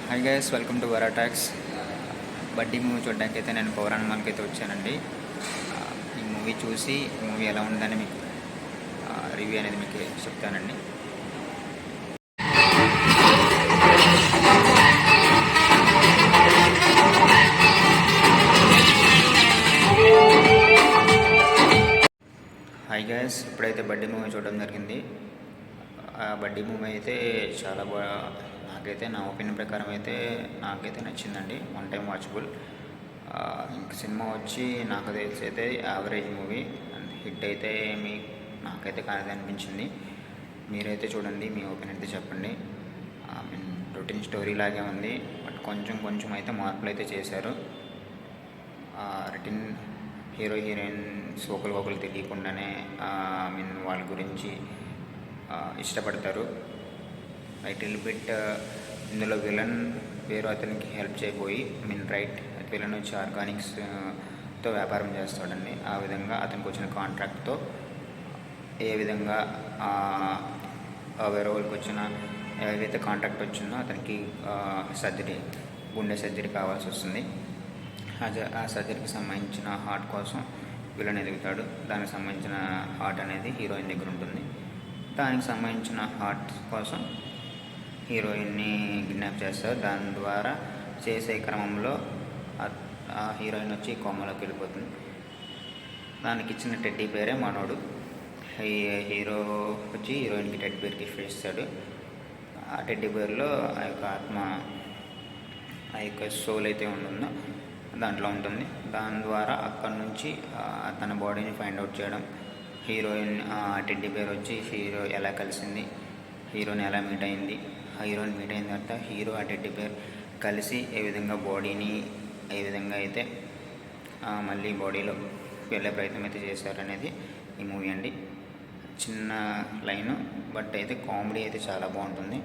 Hi guys, welcome to వరాటాక్స్. Buddy movie చూడడానికి అయితే నేను పౌరాణమాలకి అయితే వచ్చానండి. ఈ మూవీ చూసి ఈ మూవీ ఎలా ఉందని మీకు రివ్యూ అనేది మీకు చెప్తానండి. హాయ్ గైస్, ఇప్పుడైతే బడ్డీ మూవీ చూడడం జరిగింది. బడ్డీ మూవీ అయితే చాలా బాగా, నాకైతే నా ఒపీనియన్ ప్రకారం అయితే నాకైతే నచ్చిందండి. One time watchable. ఇంక సినిమా వచ్చి నాకు తెలిసి అయితే యావరేజ్ మూవీ, హిట్ అయితే నాకైతే కాదు అనిపించింది. మీరైతే చూడండి, మీ ఒపీనియన్ అయితే చెప్పండి. రొటీన్ స్టోరీ లాగే ఉంది, బట్ కొంచెం అయితే మార్పులు అయితే చేశారు. రొటీన్ హీరో హీరోయిన్ ఒకరు తెలియకుండానే వాళ్ళ గురించి ఇష్టపడతారు. లిటిల్ బిట్ ఇందులో విలన్ వేరు అతనికి హెల్ప్ చేయబోయి విలన్ వచ్చి ఆర్గానిక్స్తో వ్యాపారం చేస్తాడండి. ఆ విధంగా అతనికి వచ్చిన కాంట్రాక్ట్తో ఏ విధంగా వేరే వాళ్ళకి వచ్చిన ఏదైతే కాంట్రాక్ట్ వచ్చిందో అతనికి గుండె సర్జరీ కావాల్సి వస్తుంది. ఆ సర్జరీకి సంబంధించిన హార్ట్ కోసం విలన్ ఎదుగుతాడు. దానికి సంబంధించిన హార్ట్ అనేది హీరోయిన్ దగ్గర ఉంటుంది. దానికి సంబంధించిన హార్ట్ కోసం హీరోయిన్ని కిడ్నాప్ చేస్తారు. దాని ద్వారా చేసే క్రమంలో ఆ హీరోయిన్ వచ్చి కోమలోకి వెళ్ళిపోతుంది. దానికి ఇచ్చిన టెడ్డీ పేరే మనోడు. హీరో వచ్చి హీరోయిన్కి టెడ్డీ పేరు గిఫ్ట్ ఇస్తాడు. ఆ టెడ్డీ పేరులో ఆ యొక్క ఆత్మ, ఆ యొక్క సోల్ అయితే ఉంటుందో దాంట్లో ఉంటుంది. దాని ద్వారా అక్కడి నుంచి తన బాడీని ఫైండ్ అవుట్ చేయడం, హీరోయిన్ టెడ్డీ పేరు వచ్చి హీరో ఎలా కలిసింది, హీరోని ఎలా మీట్ అయింది, హీరోని మీట్ అయిన తర్వాత హీరో ఆ టెడ్డీ పేరు కలిసి ఏ విధంగా బాడీని ఏ విధంగా అయితే మళ్ళీ బాడీలో వెళ్ళే ప్రయత్నం అయితే చేశారనేది ఈ మూవీ అండి. చిన్న లైను, బట్ అయితే కామెడీ అయితే చాలా బాగుంటుంది.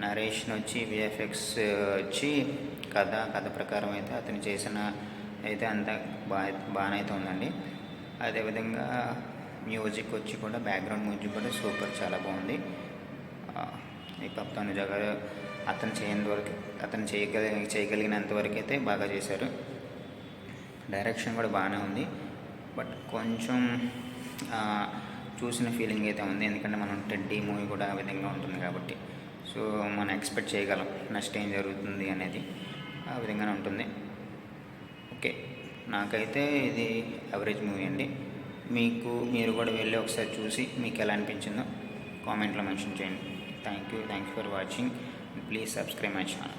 నరేషన్ వచ్చి విఎఫ్ఎక్స్ వచ్చి కథ ప్రకారం అయితే అతను చేసిన అయితే అంత బాగానే అయితే ఉందండి. అదేవిధంగా మ్యూజిక్ వచ్చి కూడా బ్యాక్గ్రౌండ్ మ్యూజిక్ కూడా సూపర్, చాలా బాగుంది. ఈ పప్పు తనుజ గారు అతను చేయగలిగినంత వరకు అయితే బాగా చేశారు. డైరెక్షన్ కూడా బాగానే ఉంది, బట్ కొంచెం చూసిన ఫీలింగ్ అయితే ఉంది. ఎందుకంటే మనం టెడ్డీ మూవీ కూడా ఆ విధంగా ఉంటుంది కాబట్టి, సో మనం ఎక్స్పెక్ట్ చేయగలం నెక్స్ట్ ఏం జరుగుతుంది అనేది, ఆ విధంగానే ఉంటుంది. ఓకే, నాకైతే ఇది యావరేజ్ మూవీ అండి. మీరు కూడా వెళ్ళి ఒకసారి చూసి మీకు ఎలా అనిపించిందో కామెంట్లో మెన్షన్ చేయండి. Thank you for watching. Please subscribe my channel.